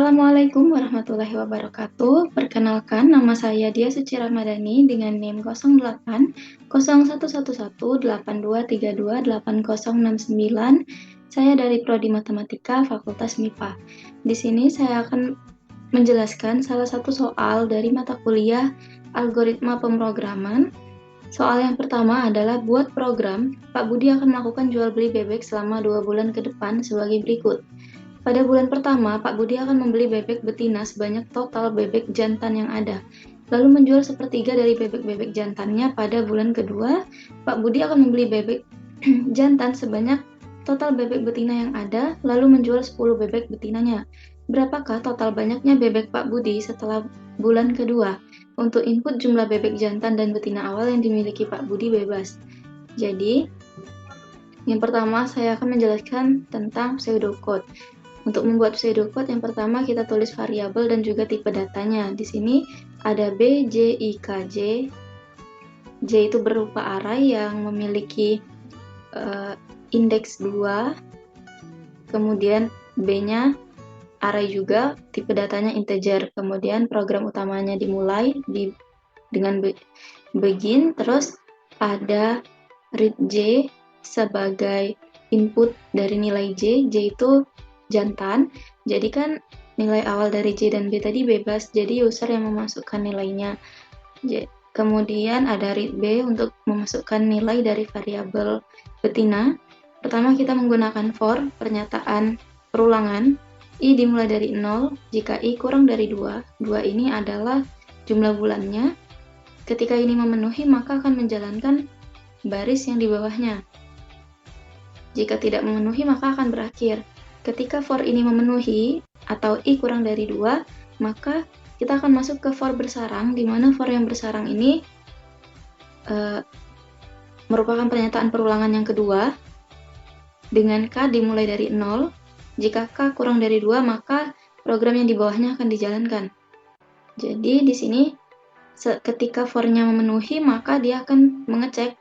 Assalamualaikum warahmatullahi wabarakatuh. Perkenalkan, nama saya Dia Suci Ramadhani dengan NIM 08 0111 8232 8069. Saya dari Prodi Matematika Fakultas MIPA. Di sini saya akan menjelaskan salah satu soal dari mata kuliah Algoritma Pemrograman. Soal yang pertama adalah buat program, Pak Budi akan melakukan jual beli bebek selama 2 bulan ke depan sebagai berikut. Pada bulan pertama, Pak Budi akan membeli bebek betina sebanyak total bebek jantan yang ada, lalu menjual sepertiga dari bebek-bebek jantannya. Pada bulan kedua, Pak Budi akan membeli bebek jantan sebanyak total bebek betina yang ada, lalu menjual 10 bebek betinanya. Berapakah total banyaknya bebek Pak Budi setelah bulan kedua? Untuk input jumlah bebek jantan dan betina awal yang dimiliki Pak Budi bebas. Jadi, yang pertama saya akan menjelaskan tentang pseudocode. Untuk membuat pseudocode, yang pertama kita tulis variabel dan juga tipe datanya. Di sini ada B, J, I, K, J. J itu berupa array yang memiliki indeks 2. Kemudian B-nya array juga, tipe datanya integer. Kemudian program utamanya dimulai dengan begin, terus ada read J sebagai input dari nilai J. J itu jantan, jadi kan nilai awal dari J dan B tadi bebas, jadi user yang memasukkan nilainya. Kemudian ada read B untuk memasukkan nilai dari variabel betina. Pertama kita menggunakan for pernyataan perulangan. I dimulai dari 0, jika I kurang dari 2, 2 ini adalah jumlah bulannya. Ketika ini memenuhi, maka akan menjalankan baris yang di bawahnya. Jika tidak memenuhi, maka akan berakhir. Ketika for ini memenuhi, atau I kurang dari 2, maka kita akan masuk ke for bersarang, di mana for yang bersarang ini merupakan pernyataan perulangan yang kedua, dengan K dimulai dari 0. Jika K kurang dari 2, maka program yang di bawahnya akan dijalankan. Jadi di sini ketika for-nya memenuhi, maka dia akan mengecek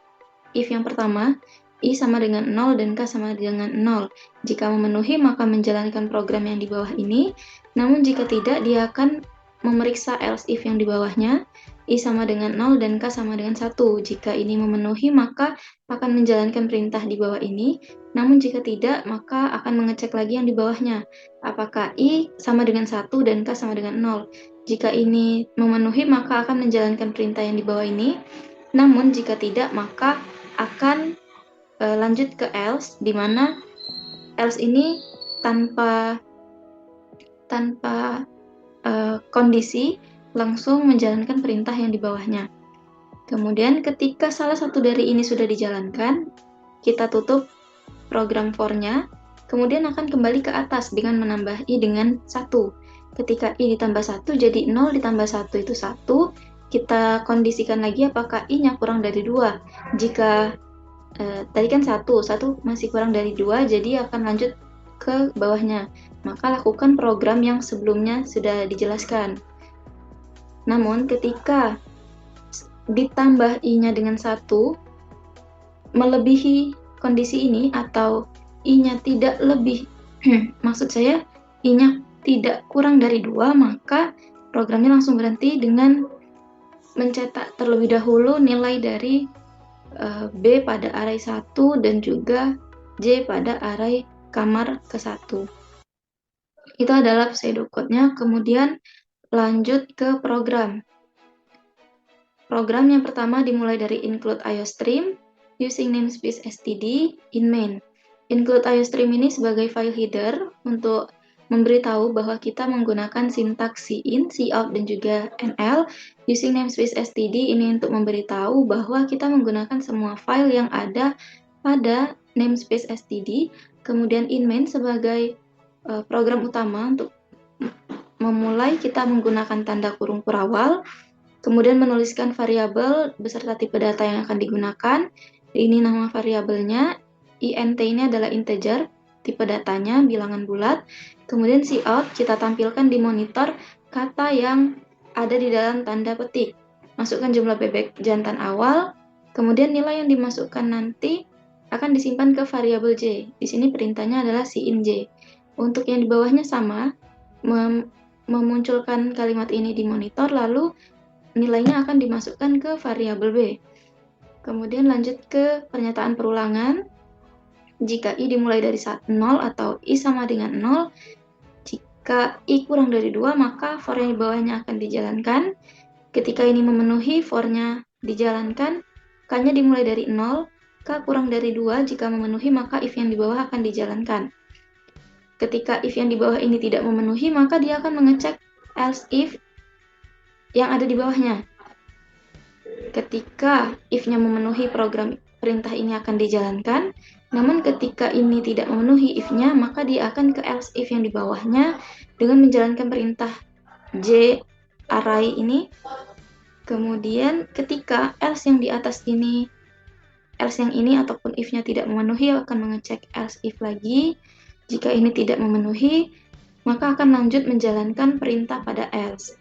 if yang pertama, I sama dengan 0 dan K sama dengan 0. Jika memenuhi, maka menjalankan program yang di bawah ini. Namun jika tidak, dia akan memeriksa else if yang di bawahnya. I sama dengan 0 dan K sama dengan 1. Jika ini memenuhi, maka akan menjalankan perintah di bawah ini. Namun jika tidak, maka akan mengecek lagi yang di bawahnya. Apakah I sama dengan 1 dan K sama dengan 0. Jika ini memenuhi, maka akan menjalankan perintah yang di bawah ini. Namun jika tidak, maka akan lanjut ke else, di mana else ini tanpa kondisi langsung menjalankan perintah yang di bawahnya. Kemudian ketika salah satu dari ini sudah dijalankan, kita tutup program for-nya, kemudian akan kembali ke atas dengan menambah I dengan 1. Ketika I ditambah 1, jadi 0 ditambah 1 itu 1. Kita kondisikan lagi apakah I-nya kurang dari 2. Jika tadi kan 1 masih kurang dari 2, jadi akan lanjut ke bawahnya. Maka lakukan program yang sebelumnya sudah dijelaskan. Namun ketika ditambah I-nya dengan 1, melebihi kondisi ini atau I-nya tidak lebih, maksud saya I-nya tidak kurang dari 2, maka programnya langsung berhenti dengan mencetak terlebih dahulu nilai dari B pada array 1 dan juga J pada array kamar ke-1. Itu adalah pseudocode-nya. Kemudian lanjut ke program. Program yang pertama dimulai dari include iostream using namespace std in main. Include iostream ini sebagai file header untuk memberitahu bahwa kita menggunakan sintaks cin, cout, dan juga nl. Using namespace std ini untuk memberitahu bahwa kita menggunakan semua file yang ada pada namespace std. Kemudian in main sebagai program utama untuk memulai, kita menggunakan tanda kurung kurawal. Kemudian menuliskan variabel beserta tipe data yang akan digunakan. Ini nama variabelnya. int ini adalah integer. Tipe datanya bilangan bulat. Kemudian cout kita tampilkan di monitor kata yang ada di dalam tanda petik. Masukkan jumlah bebek jantan awal. Kemudian nilai yang dimasukkan nanti akan disimpan ke variabel J. Di sini perintahnya adalah cin J. Untuk yang di bawahnya sama, memunculkan kalimat ini di monitor, lalu nilainya akan dimasukkan ke variabel B. Kemudian lanjut ke pernyataan perulangan. Jika I dimulai dari 0 atau I sama dengan 0, jika I kurang dari 2, maka for yang di bawahnya akan dijalankan. Ketika ini memenuhi, for-nya dijalankan, K-nya dimulai dari 0, K kurang dari 2, jika memenuhi, maka if yang di bawah akan dijalankan. Ketika if yang di bawah ini tidak memenuhi, maka dia akan mengecek else if yang ada di bawahnya. Ketika if-nya memenuhi, program perintah ini akan dijalankan. Namun ketika ini tidak memenuhi if-nya, maka dia akan ke else if yang di bawahnya dengan menjalankan perintah J array ini. Kemudian ketika else yang di atas ini, else yang ini ataupun if-nya tidak memenuhi, akan mengecek else if lagi. Jika ini tidak memenuhi, maka akan lanjut menjalankan perintah pada else.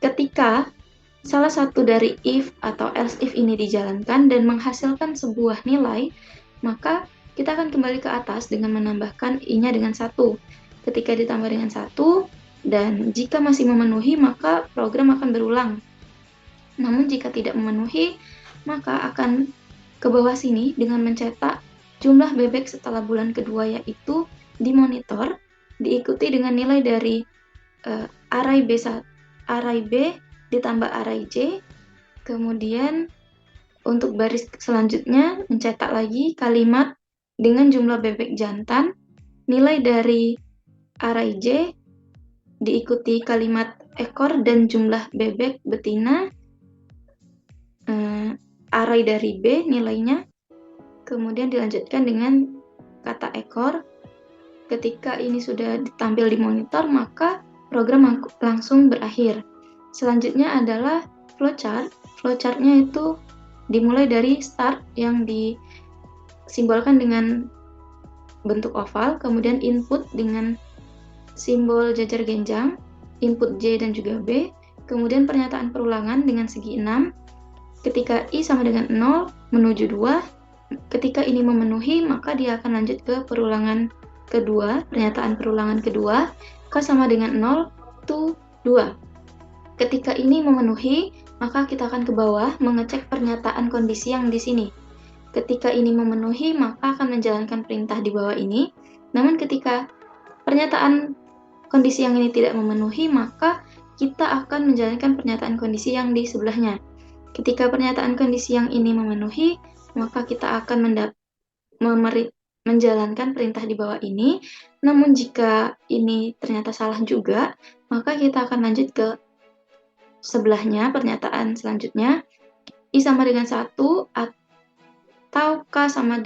Ketika salah satu dari if atau else if ini dijalankan dan menghasilkan sebuah nilai, maka kita akan kembali ke atas dengan menambahkan i-nya dengan 1. Ketika ditambah dengan 1, dan jika masih memenuhi, maka program akan berulang. Namun jika tidak memenuhi, maka akan ke bawah sini dengan mencetak jumlah bebek setelah bulan kedua, yaitu di monitor, diikuti dengan nilai dari array B ditambah array J. Kemudian untuk baris selanjutnya mencetak lagi kalimat dengan jumlah bebek jantan, nilai dari array J diikuti kalimat ekor dan jumlah bebek betina, array dari B nilainya, kemudian dilanjutkan dengan kata ekor. Ketika ini sudah ditampil di monitor, maka program langsung berakhir. Selanjutnya adalah flowchart. Flowchart-nya itu dimulai dari start yang disimbolkan dengan bentuk oval, kemudian input dengan simbol jajar genjang, input J dan juga B, kemudian pernyataan perulangan dengan segi 6. Ketika I sama dengan 0 menuju 2, ketika ini memenuhi, maka dia akan lanjut ke perulangan kedua, pernyataan perulangan kedua, K sama dengan 0 to 2. Ketika ini memenuhi, maka kita akan ke bawah mengecek pernyataan kondisi yang di sini. Ketika ini memenuhi, maka akan menjalankan perintah di bawah ini. Namun ketika pernyataan kondisi yang ini tidak memenuhi, maka kita akan menjalankan pernyataan kondisi yang di sebelahnya. Ketika pernyataan kondisi yang ini memenuhi, maka kita akan menjalankan perintah di bawah ini. Namun jika ini ternyata salah juga, maka kita akan lanjut ke sebelahnya, pernyataan selanjutnya, I sama dengan 1 atau K sama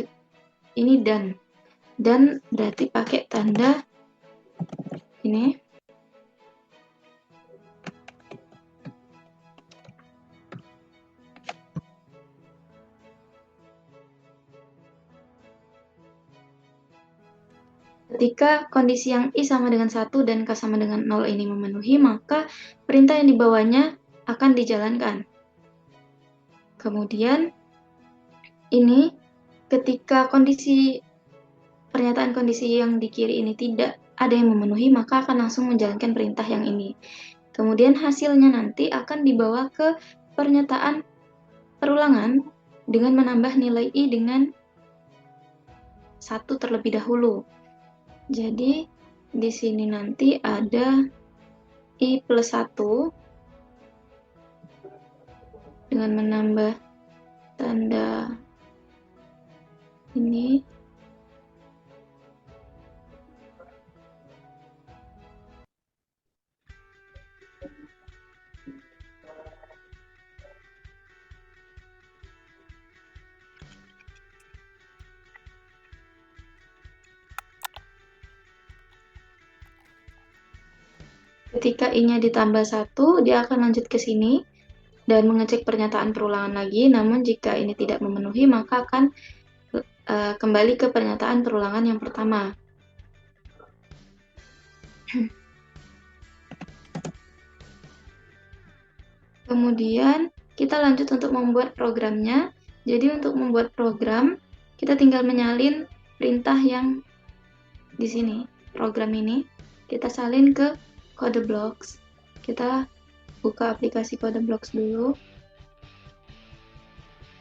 ini dan berarti pakai tanda ini. Ketika kondisi yang I sama dengan 1 dan K sama dengan 0 ini memenuhi, maka perintah yang di bawahnya akan dijalankan. Kemudian ini ketika pernyataan kondisi yang di kiri ini tidak ada yang memenuhi, maka akan langsung menjalankan perintah yang ini. Kemudian hasilnya nanti akan dibawa ke pernyataan perulangan dengan menambah nilai I dengan 1 terlebih dahulu. Jadi di sini nanti ada I plus 1 dengan menambah tanda ini. Ketika I-nya ditambah 1, dia akan lanjut ke sini dan mengecek pernyataan perulangan lagi. Namun jika ini tidak memenuhi, maka akan kembali ke pernyataan perulangan yang pertama. Kemudian kita lanjut untuk membuat programnya. Jadi untuk membuat program, kita tinggal menyalin perintah yang di sini, program ini. kita salin ke Kode Blocks. Kita buka aplikasi Kode Blocks dulu.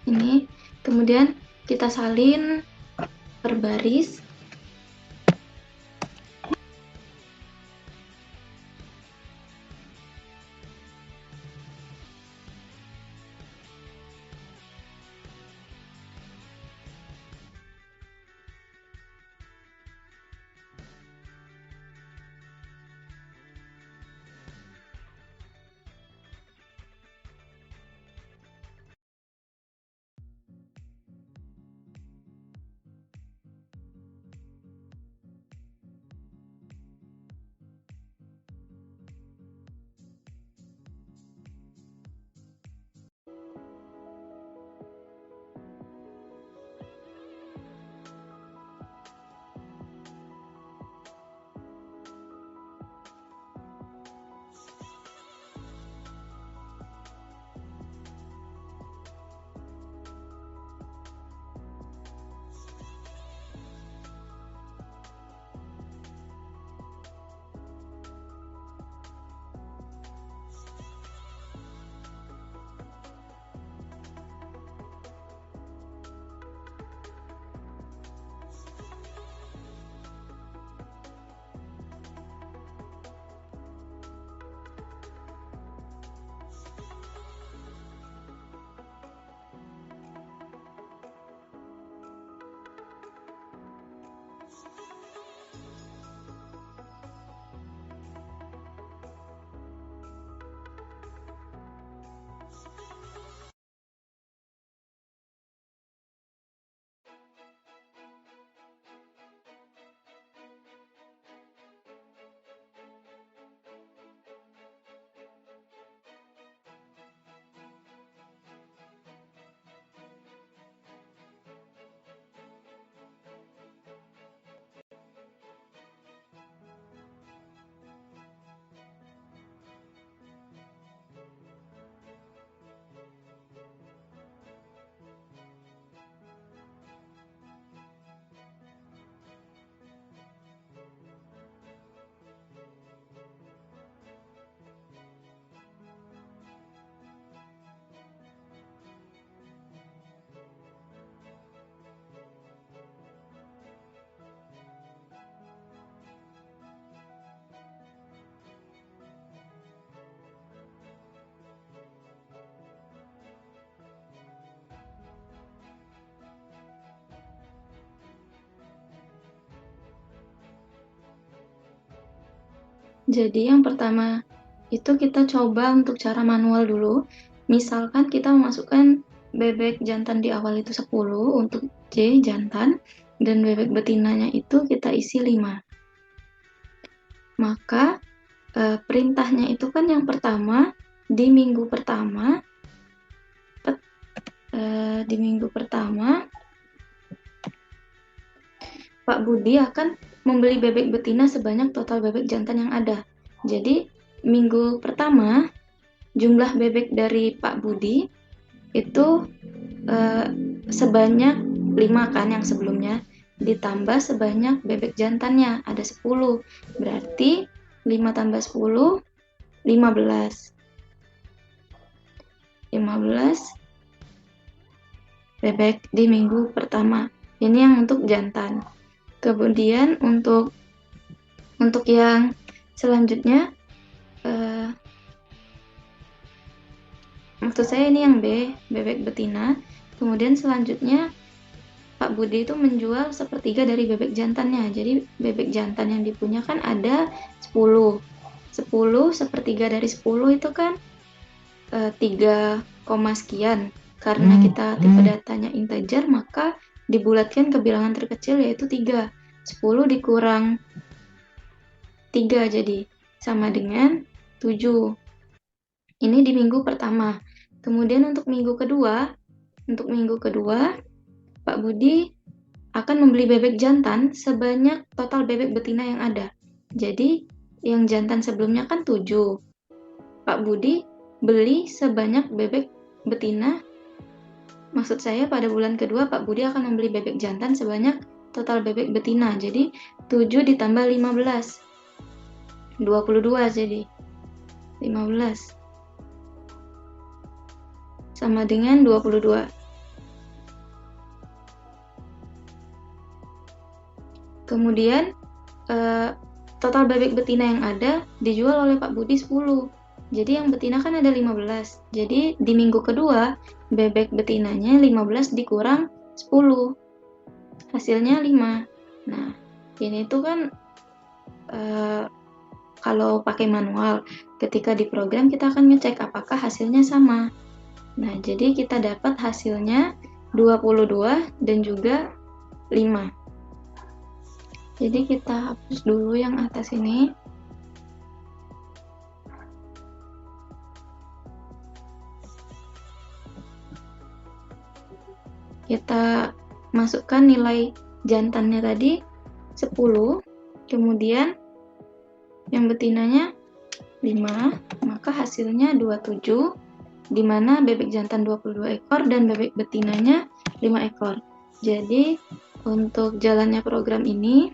Ini, kemudian kita salin per baris. Jadi yang pertama itu kita coba untuk cara manual dulu. Misalkan kita memasukkan bebek jantan di awal itu 10 untuk J jantan, dan bebek betinanya itu kita isi 5. Maka perintahnya itu kan yang pertama, di minggu pertama Pak Budi akan membeli bebek betina sebanyak total bebek jantan yang ada. Jadi minggu pertama jumlah bebek dari Pak Budi itu sebanyak 5 kan yang sebelumnya, ditambah sebanyak bebek jantannya ada 10. Berarti 5 tambah 10 15. 15 bebek di minggu pertama. Ini yang untuk jantan. Kemudian untuk yang selanjutnya, maksud saya ini yang B, bebek betina. Kemudian selanjutnya Pak Budi itu menjual sepertiga dari bebek jantannya. Jadi bebek jantan yang dipunya kan ada 10. 10 sepertiga dari 10 itu kan 3, sekian. Karena kita tipe datanya integer, maka dibulatkan ke bilangan terkecil yaitu 3. 10 dikurang 3 jadi sama dengan 7. Ini di minggu pertama. Kemudian untuk minggu kedua, Pak Budi akan membeli bebek jantan sebanyak total bebek betina yang ada. Jadi yang jantan sebelumnya kan 7. Pak Budi beli sebanyak bebek betina. Maksud saya pada bulan kedua Pak Budi akan membeli bebek jantan sebanyak total bebek betina. Jadi 7 ditambah 15. 22 jadi 15 sama dengan 22. Kemudian total bebek betina yang ada dijual oleh Pak Budi 10. Jadi yang betina kan ada 15. Jadi di minggu kedua bebek betinanya 15 dikurang 10. Hasilnya 5. Nah, ini tuh kan kalau pakai manual, ketika di program kita akan ngecek apakah hasilnya sama. Nah, jadi kita dapat hasilnya 22 dan juga 5. Jadi kita hapus dulu yang atas ini. Kita masukkan nilai jantannya tadi 10, kemudian yang betinanya 5, maka hasilnya 27, di mana bebek jantan 22 ekor dan bebek betinanya 5 ekor. Jadi untuk jalannya program ini,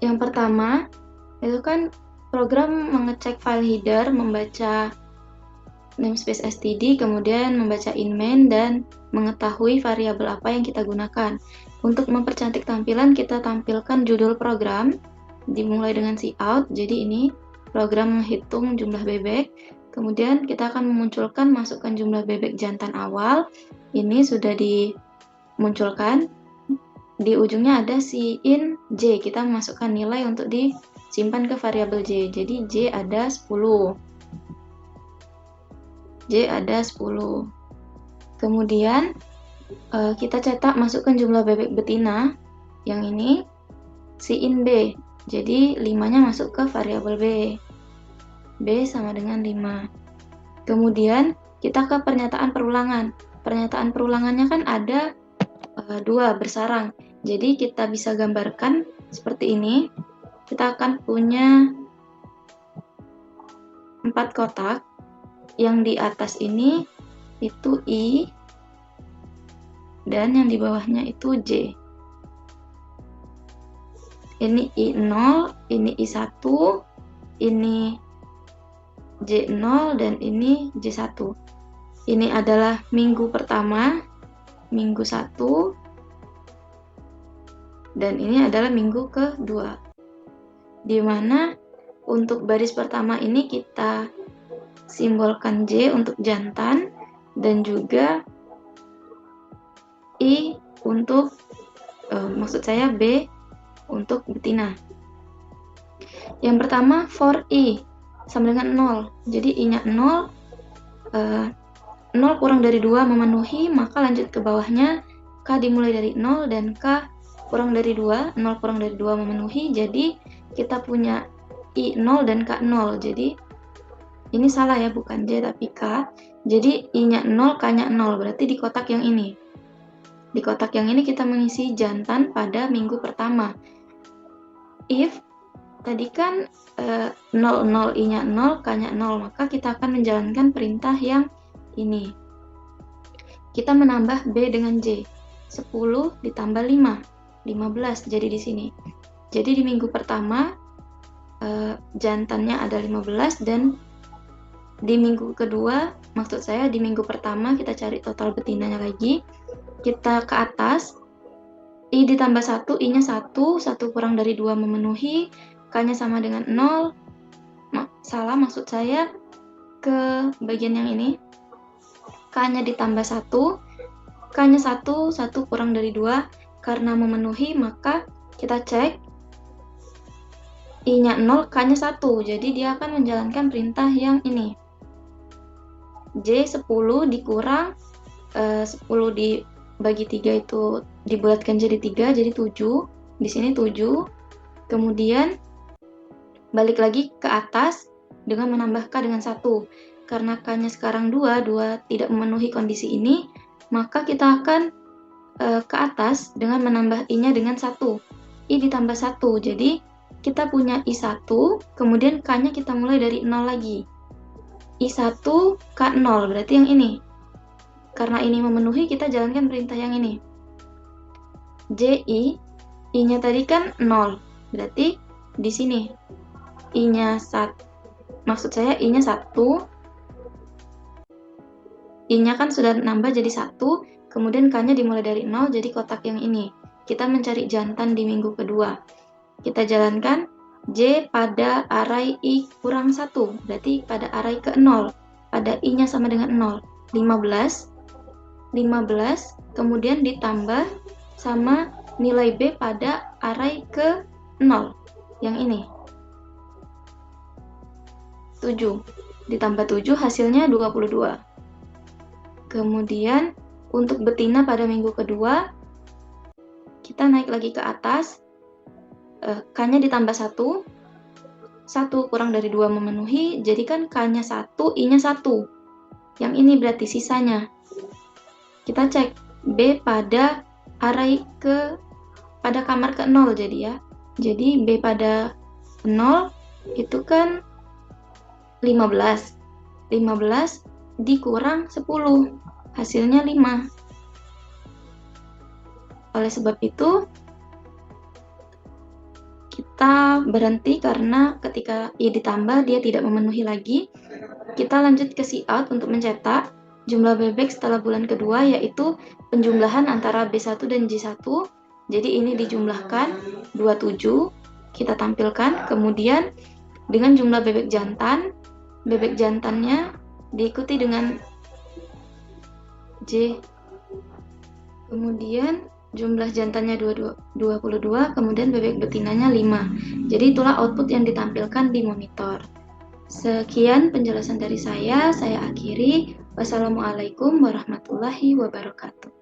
yang pertama itu kan program mengecek file header, membaca namespace std, kemudian membaca in-main dan mengetahui variabel apa yang kita gunakan. Untuk mempercantik tampilan, kita tampilkan judul program dimulai dengan cout. Jadi ini program menghitung jumlah bebek. Kemudian kita akan memunculkan masukkan jumlah bebek jantan awal. Ini sudah dimunculkan. Di ujungnya ada in J. Kita memasukkan nilai untuk disimpan ke variabel J. Jadi J ada 10. J ada 10. Kemudian kita cetak masukkan jumlah bebek betina yang ini in B. Jadi 5-nya masuk ke variabel B. B sama dengan 5. Kemudian kita ke pernyataan perulangan. Pernyataan perulangannya kan ada 2 bersarang. Jadi kita bisa gambarkan seperti ini. Kita akan punya 4 kotak. Yang di atas ini itu I, dan yang di bawahnya itu J. Ini I0, ini I1, ini J0, dan ini J1. Ini adalah minggu pertama, minggu 1, dan ini adalah minggu kedua. Di mana untuk baris pertama ini kita simbolkan J untuk jantan dan juga I untuk maksud saya B untuk betina. Yang pertama for I sama dengan 0. Jadi I-nya 0, 0 kurang dari 2 memenuhi, maka lanjut ke bawahnya K dimulai dari 0 dan K kurang dari 2, 0 kurang dari 2 memenuhi. Jadi kita punya I0 dan K0. Jadi ini salah ya, bukan J tapi K. Jadi I-nya 0, K-nya 0. Berarti di kotak yang ini. Di kotak yang ini kita mengisi jantan pada minggu pertama. If tadi kan 0, 0, I-nya 0, K-nya 0, maka kita akan menjalankan perintah yang ini. Kita menambah B dengan J. 10 ditambah 5. 15 jadi di sini. Jadi di minggu pertama jantannya ada 15 dan di minggu kedua, maksud saya di minggu pertama kita cari total betinanya lagi. Kita ke atas, I ditambah 1, I-nya 1, 1 kurang dari 2 memenuhi, K-nya sama dengan 0. Salah, maksud saya ke bagian yang ini. K-nya ditambah 1, K-nya 1, 1 kurang dari 2. Karena memenuhi, maka kita cek I-nya 0, K-nya 1. Jadi dia akan menjalankan perintah yang ini. J 10 dikurang 10 dibagi 3 itu dibulatkan jadi 3, jadi 7. Di sini 7. Kemudian balik lagi ke atas dengan menambah K dengan 1. Karena K-nya sekarang 2 tidak memenuhi kondisi ini, maka kita akan ke atas dengan menambah I-nya dengan 1. I ditambah 1. Jadi kita punya I1, kemudian K-nya kita mulai dari 0 lagi. I1, K0, berarti yang ini. Karena ini memenuhi, kita jalankan perintah yang ini. JI, I-nya tadi kan 0, berarti di sini. I-nya 1, maksud saya I-nya 1, I-nya kan sudah nambah jadi 1, kemudian K-nya dimulai dari 0, jadi kotak yang ini. Kita mencari jantan di minggu kedua. Kita jalankan, J pada array I kurang 1, berarti pada array ke 0, pada I-nya sama dengan 0, 15, kemudian ditambah sama nilai B pada array ke 0, yang ini, 7, ditambah 7 hasilnya 22. Kemudian untuk betina pada minggu kedua, kita naik lagi ke atas, K-nya ditambah 1, 1 kurang dari 2 memenuhi, jadi kan K-nya 1, I-nya 1. Yang ini berarti sisanya. Kita cek B pada array pada kamar ke 0 jadi ya. Jadi B pada 0 itu kan 15. 15 dikurang 10, hasilnya 5. Oleh sebab itu, kita berhenti karena ketika I ditambah dia tidak memenuhi lagi. Kita lanjut ke cout untuk mencetak jumlah bebek setelah bulan kedua, yaitu penjumlahan antara B1 dan J1. Jadi ini dijumlahkan 27, kita tampilkan. Kemudian dengan jumlah bebek jantannya diikuti dengan J. Kemudian jumlah jantannya 22, kemudian bebek betinanya 5. Jadi itulah output yang ditampilkan di monitor. Sekian penjelasan dari saya akhiri. Wassalamualaikum warahmatullahi wabarakatuh.